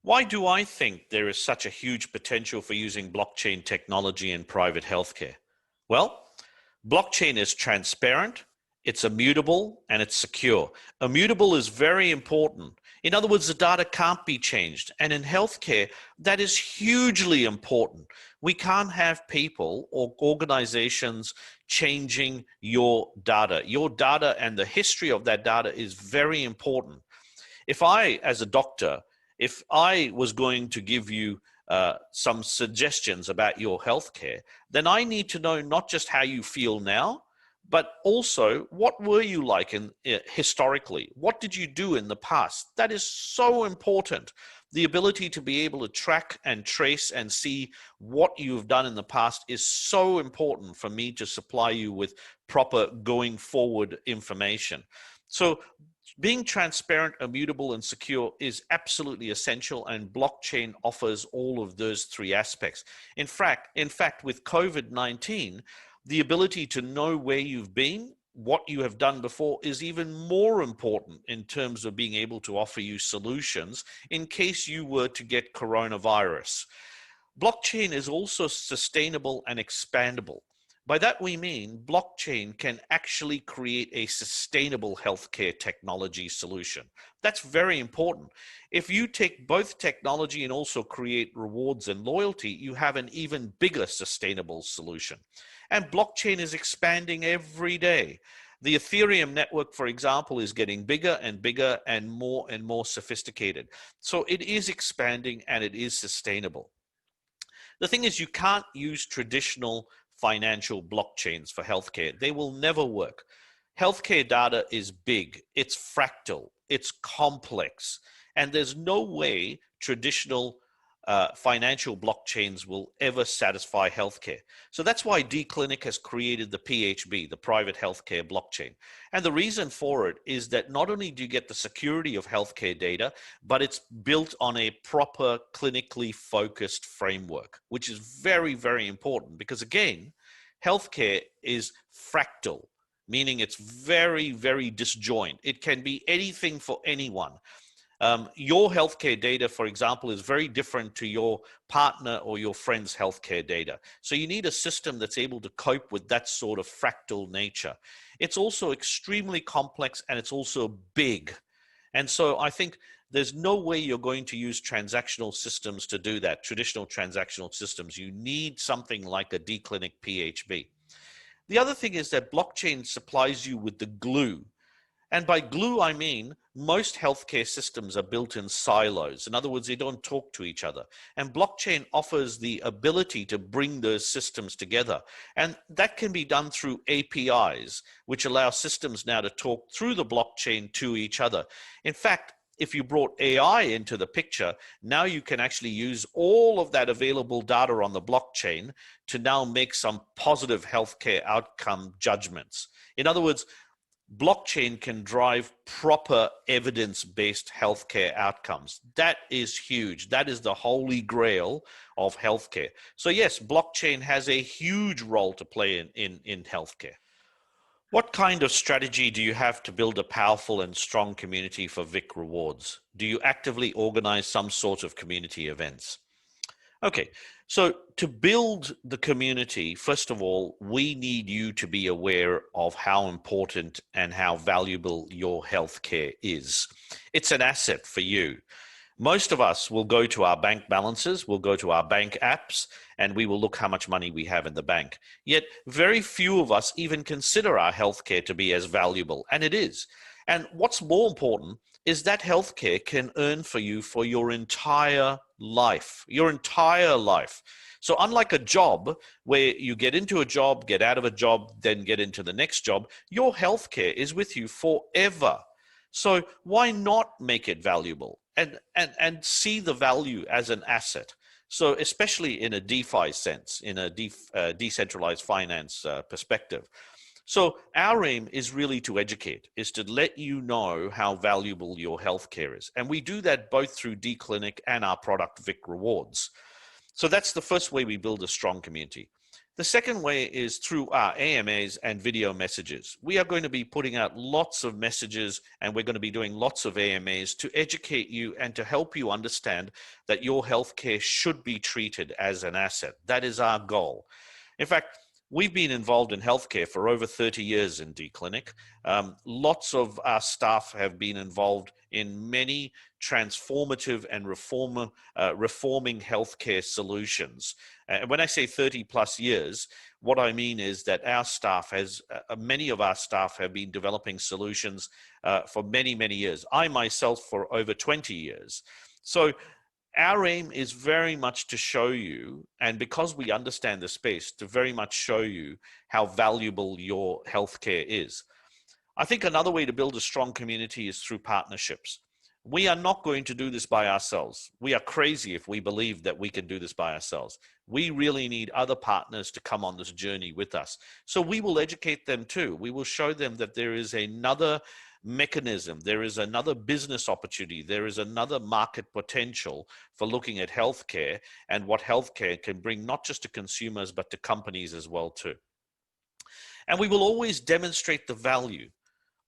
Why do I think there is such a huge potential for using blockchain technology in private healthcare? Well, blockchain is transparent, it's immutable, and it's secure. Immutable is very important. In other words, the data can't be changed. And in healthcare, that is hugely important. We can't have people or organizations changing your data. Your data and the history of that data is very important. If I, as a doctor, if I was going to give you some suggestions about your healthcare, then I need to know not just how you feel now, but also what were you like historically? What did you do in the past? That is so important. The ability to be able to track and trace and see what you've done in the past is so important for me to supply you with proper going forward information. So being transparent, immutable, and secure is absolutely essential, and blockchain offers all of those three aspects. In fact, with COVID-19, the ability to know where you've been, what you have done before, is even more important in terms of being able to offer you solutions in case you were to get coronavirus. Blockchain is also sustainable and expandable. By that we mean blockchain can actually create a sustainable healthcare technology solution. That's very important. If you take both technology and also create rewards and loyalty, you have an even bigger sustainable solution. And blockchain is expanding every day. The Ethereum network, for example, is getting bigger and bigger and more sophisticated. So it is expanding and it is sustainable. The thing is, you can't use traditional financial blockchains for healthcare. They will never work. Healthcare data is big, it's fractal, it's complex, and there's no way traditional financial blockchains will ever satisfy healthcare. So that's why DClinic has created the PHB, the private healthcare blockchain. And the reason for it is that not only do you get the security of healthcare data, but it's built on a proper clinically focused framework, which is very, very important because, again, healthcare is fractal, meaning it's very, very disjoint. It can be anything for anyone. Your healthcare data, for example, is very different to your partner or your friend's healthcare data. So you need a system that's able to cope with that sort of fractal nature. It's also extremely complex and it's also big. And so I think there's no way you're going to use transactional systems to do that, traditional transactional systems. You need something like a DClinic PHB. The other thing is that blockchain supplies you with the glue. And by glue, I mean most healthcare systems are built in silos. In other words, they don't talk to each other. And blockchain offers the ability to bring those systems together. And that can be done through APIs, which allow systems now to talk through the blockchain to each other. In fact, if you brought AI into the picture, now you can actually use all of that available data on the blockchain to now make some positive healthcare outcome judgments. In other words, blockchain can drive proper evidence-based healthcare outcomes. That is huge. That is the holy grail of healthcare. So yes, blockchain has a huge role to play in healthcare. What kind of strategy do you have to build a powerful and strong community for VIC Rewards? Do you actively organize some sort of community events? Okay, so to build the community, first of all, we need you to be aware of how important and how valuable your healthcare is. It's an asset for you. Most of us will go to our bank balances, we'll go to our bank apps, and we will look how much money we have in the bank. Yet very few of us even consider our healthcare to be as valuable, and it is. And what's more important is that healthcare can earn for you for your entire life, So unlike a job where you get into a job, get out of a job, then get into the next job, your healthcare is with you forever. So why not make it valuable and see the value as an asset? So especially in a DeFi sense, in a decentralized finance perspective. So our aim is really to educate, is to let you know how valuable your healthcare is. And we do that both through DClinic and our product VIC Rewards. So that's the first way we build a strong community. The second way is through our AMAs and video messages. We are going to be putting out lots of messages, and we're going to be doing lots of AMAs to educate you and to help you understand that your healthcare should be treated as an asset. That is our goal. In fact, we've been involved in healthcare for over 30 years in D-Clinic. Lots of our staff have been involved in many transformative and reforming healthcare solutions. And when I say 30 plus years, what I mean is that our staff many of our staff have been developing solutions for many, many years. I myself for over 20 years. So our aim is very much to show you, and because we understand the space, to very much show you how valuable your healthcare is. I think another way to build a strong community is through partnerships. We are not going to do this by ourselves. We are crazy if we believe that we can do this by ourselves. We really need other partners to come on this journey with us. So we will educate them too. We will show them that there is another mechanism, there is another business opportunity, there is another market potential for looking at healthcare and what healthcare can bring not just to consumers, but to companies as well too. And we will always demonstrate the value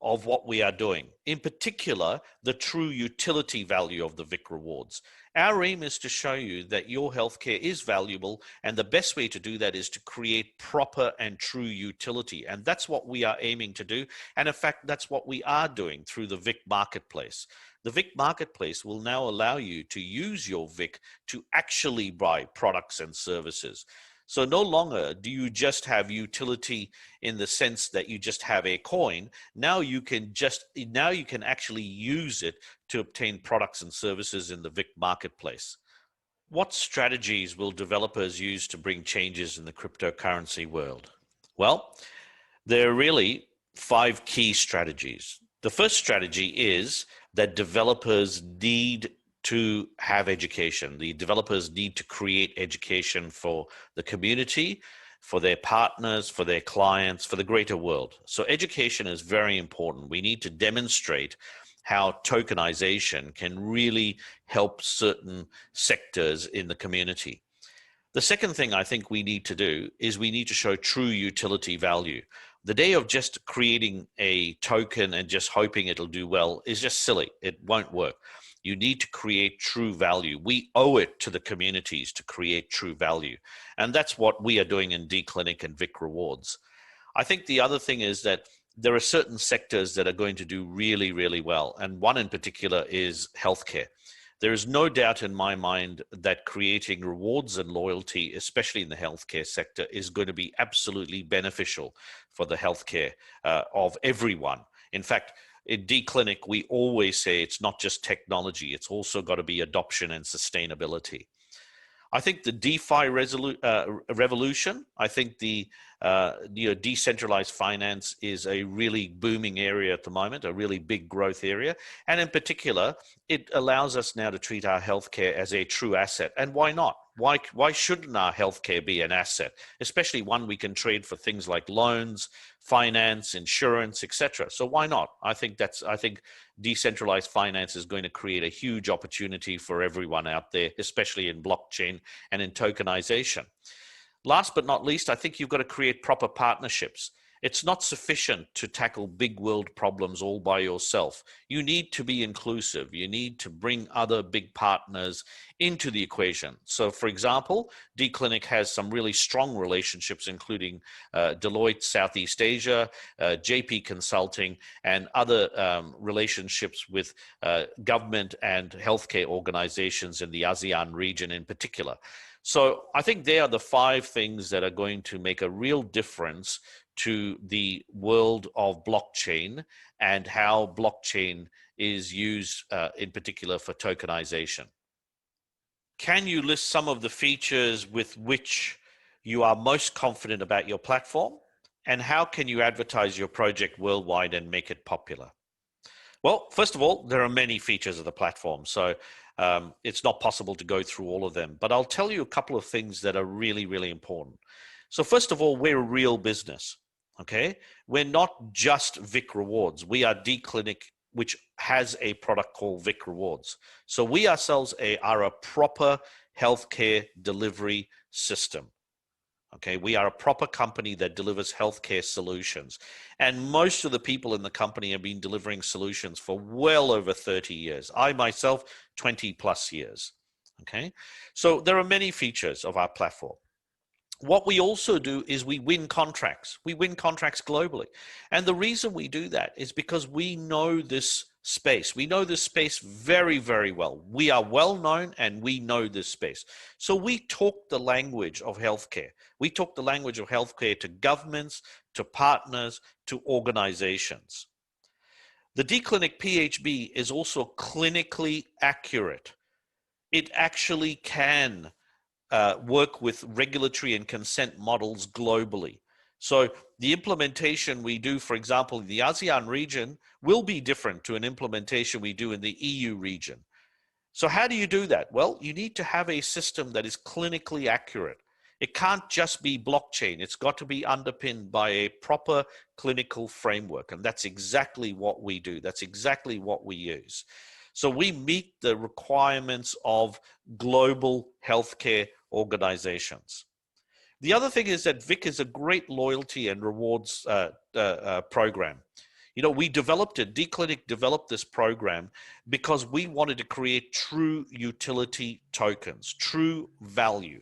of what we are doing, in particular, the true utility value of the VIC Rewards. Our aim is to show you that your healthcare is valuable, and the best way to do that is to create proper and true utility. And that's what we are aiming to do. And in fact, that's what we are doing through the VIC Marketplace. The VIC Marketplace will now allow you to use your VIC to actually buy products and services. So no longer do you just have utility in the sense that you just have a coin. Now you can actually use it to obtain products and services in the VIC Marketplace. What strategies will developers use to bring changes in the cryptocurrency world? Well, there are really 5 key strategies. The first strategy is that developers need to have education. The developers need to create education for the community, for their partners, for their clients, for the greater world. So education is very important. We need to demonstrate how tokenization can really help certain sectors in the community. The second thing I think we need to do is we need to show true utility value. The day of just creating a token and just hoping it'll do well is just silly. It won't work. You need to create true value. We owe it to the communities to create true value. And that's what we are doing in D-Clinic and VIC Rewards. I think the other thing is that there are certain sectors that are going to do really, really well. And one in particular is healthcare. There is no doubt in my mind that creating rewards and loyalty, especially in the healthcare sector, is going to be absolutely beneficial for the healthcare of everyone. In fact, in D-Clinic, we always say it's not just technology, it's also got to be adoption and sustainability. I think the DeFi revolution, I think the decentralized finance is a really booming area at the moment, a really big growth area. And in particular, it allows us now to treat our healthcare as a true asset. And why not? Why shouldn't our healthcare be an asset, especially one we can trade for things like loans, finance, insurance, etc. So why not? I think decentralized finance is going to create a huge opportunity for everyone out there, especially in blockchain and in tokenization. Last but not least, I think you've got to create proper partnerships. It's not sufficient to tackle big world problems all by yourself. You need to be inclusive. You need to bring other big partners into the equation. So, for example, D-Clinic has some really strong relationships, including Deloitte Southeast Asia, JP Consulting, and other relationships with government and healthcare organizations in the ASEAN region in particular. So I think they are the 5 things that are going to make a real difference to the world of blockchain and how blockchain is used in particular for tokenization. Can you list some of the features with which you are most confident about your platform? And how can you advertise your project worldwide and make it popular? Well, first of all, there are many features of the platform. So it's not possible to go through all of them, but I'll tell you a couple of things that are really, really important. So first of all, we're a real business, okay? We're not just VIC Rewards. We are D-Clinic, which has a product called VIC Rewards. So we ourselves are a proper healthcare delivery system. Okay, we are a proper company that delivers healthcare solutions. And most of the people in the company have been delivering solutions for well over 30 years. I myself, 20 plus years. Okay, so there are many features of our platform. What we also do is we win contracts. We win contracts globally. And the reason we do that is because we know this space. We know this space very, very well. We are well known and we know this space. So we talk the language of healthcare. We talk the language of healthcare to governments, to partners, to organizations. The D-Clinic PHB is also clinically accurate. It actually can work with regulatory and consent models globally. So the implementation we do, for example, in the ASEAN region will be different to an implementation we do in the EU region. So how do you do that? Well, you need to have a system that is clinically accurate. It can't just be blockchain. It's got to be underpinned by a proper clinical framework. And that's exactly what we do. That's exactly what we use. So we meet the requirements of global healthcare organizations. The other thing is that VIC is a great loyalty and rewards program. You know, we developed it, D-Clinic developed this program because we wanted to create true utility tokens, true value.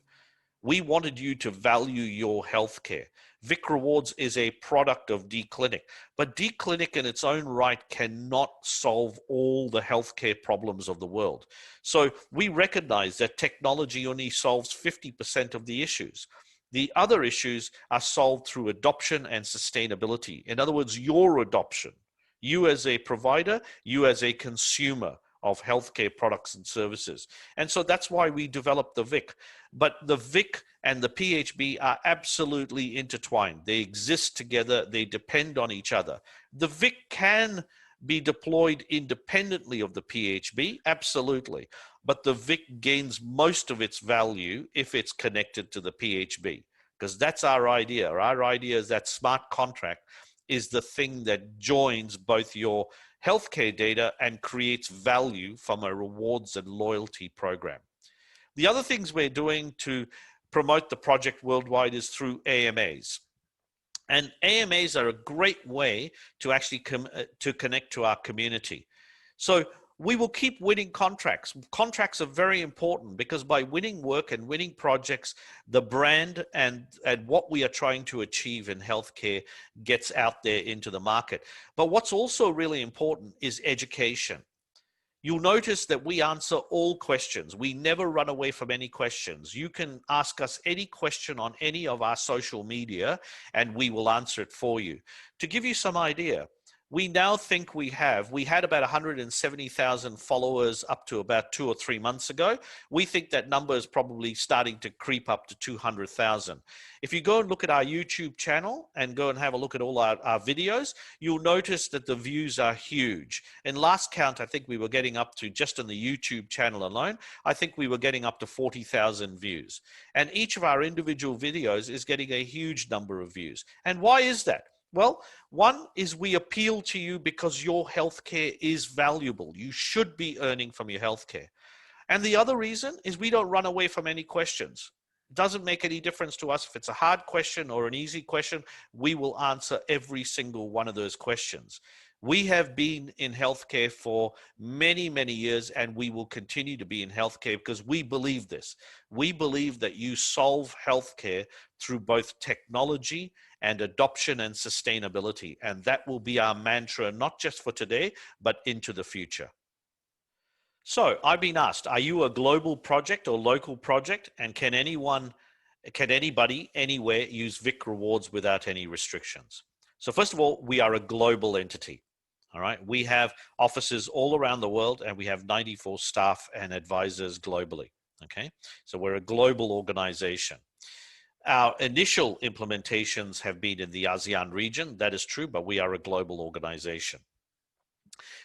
We wanted you to value your healthcare. VIC Rewards is a product of D-Clinic, but D-Clinic in its own right cannot solve all the healthcare problems of the world. So we recognize that technology only solves 50% of the issues. The other issues are solved through adoption and sustainability. In other words, your adoption, you as a provider, you as a consumer of healthcare products and services. And so that's why we developed the VIC. But the VIC and the PHB are absolutely intertwined. They exist together. They depend on each other. The VIC can be deployed independently of the PHB, absolutely. But the VIC gains most of its value if it's connected to the PHB, because that's our idea. Our idea is that smart contract is the thing that joins both your healthcare data and creates value from a rewards and loyalty program. The other things we're doing to promote the project worldwide is through AMAs. And AMAs are a great way to actually connect to our community. So we will keep winning contracts. Contracts are very important because by winning work and winning projects, the brand and what we are trying to achieve in healthcare gets out there into the market. But what's also really important is education. You'll notice that we answer all questions. We never run away from any questions. You can ask us any question on any of our social media and we will answer it for you. To give you some idea, we now think we had about 170,000 followers up to about 2 or 3 months ago. We think that number is probably starting to creep up to 200,000. If you go and look at our YouTube channel and go and have a look at all our videos, you'll notice that the views are huge. In last count, I think we were getting up to, just on the YouTube channel alone, I think we were getting up to 40,000 views. And each of our individual videos is getting a huge number of views. And why is that? Well, one is we appeal to you because your healthcare is valuable. You should be earning from your healthcare. And the other reason is we don't run away from any questions. It doesn't make any difference to us if it's a hard question or an easy question. We will answer every single one of those questions. We have been in healthcare for many, many years, and we will continue to be in healthcare because we believe this. We believe that you solve healthcare through both technology and adoption and sustainability. And that will be our mantra, not just for today, but into the future. So I've been asked, are you a global project or local project? And can anybody anywhere use VIC Rewards without any restrictions? So first of all, we are a global entity. All right. We have offices all around the world and we have 94 staff and advisors globally. Okay. So we're a global organization. Our initial implementations have been in the ASEAN region. That is true, but we are a global organization.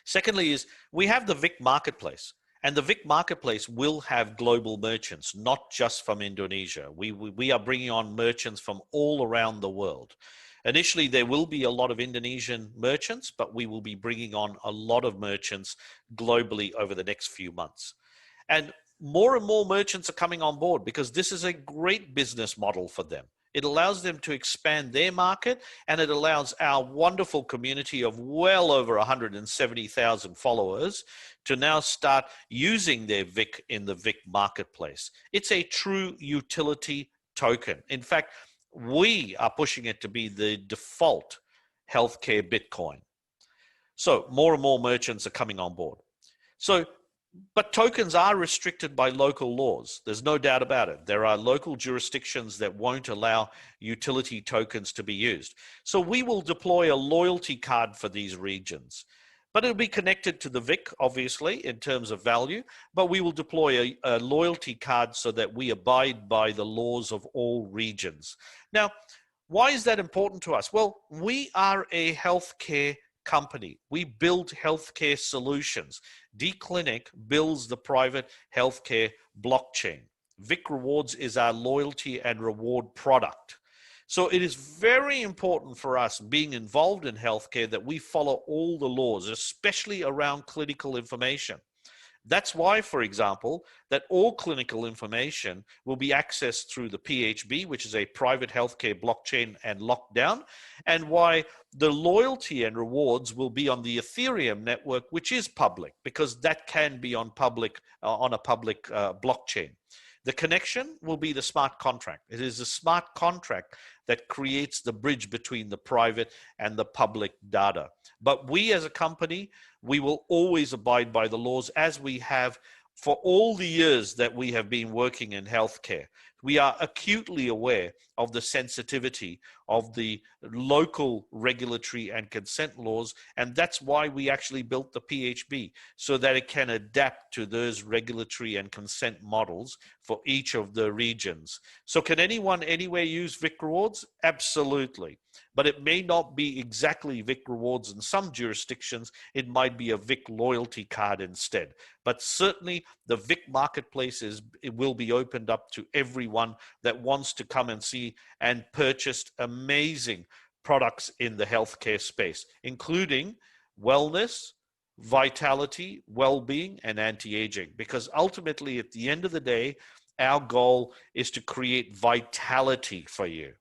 Secondly is we have the VIC marketplace, and the VIC marketplace will have global merchants, not just from Indonesia. We are bringing on merchants from all around the world. Initially, there will be a lot of Indonesian merchants, but we will be bringing on a lot of merchants globally over the next few months. And more merchants are coming on board because this is a great business model for them. It allows them to expand their market, and it allows our wonderful community of well over 170,000 followers to now start using their VIC in the VIC marketplace. It's a true utility token. In fact, we are pushing it to be the default healthcare Bitcoin. So more and more merchants are coming on board. So, but tokens are restricted by local laws. There's no doubt about it. There are local jurisdictions that won't allow utility tokens to be used. So we will deploy a loyalty card for these regions. But it'll be connected to the VIC, obviously, in terms of value. But we will deploy a loyalty card so that we abide by the laws of all regions. Now, why is that important to us? Well, we are a healthcare company. We build healthcare solutions. D-Clinic builds the private healthcare blockchain. VIC Rewards is our loyalty and reward product. So it is very important for us being involved in healthcare that we follow all the laws, especially around clinical information. That's why, for example, that all clinical information will be accessed through the PHB, which is a private healthcare blockchain and lockdown, and why the loyalty and rewards will be on the Ethereum network, which is public, because that can be on a public blockchain. The connection will be the smart contract. It is the smart contract that creates the bridge between the private and the public data. But we as a company, we will always abide by the laws as we have for all the years that we have been working in healthcare. We are acutely aware of the sensitivity of the local regulatory and consent laws, and that's why we actually built the PHB, so that it can adapt to those regulatory and consent models for each of the regions. So can anyone anywhere use VIC Rewards? Absolutely. But it may not be exactly VIC Rewards in some jurisdictions. It might be a VIC loyalty card instead. But certainly the VIC marketplace it will be opened up to everyone that wants to come and see and purchase amazing products in the healthcare space, including wellness, vitality, well-being, and anti-aging. Because ultimately, at the end of the day, our goal is to create vitality for you.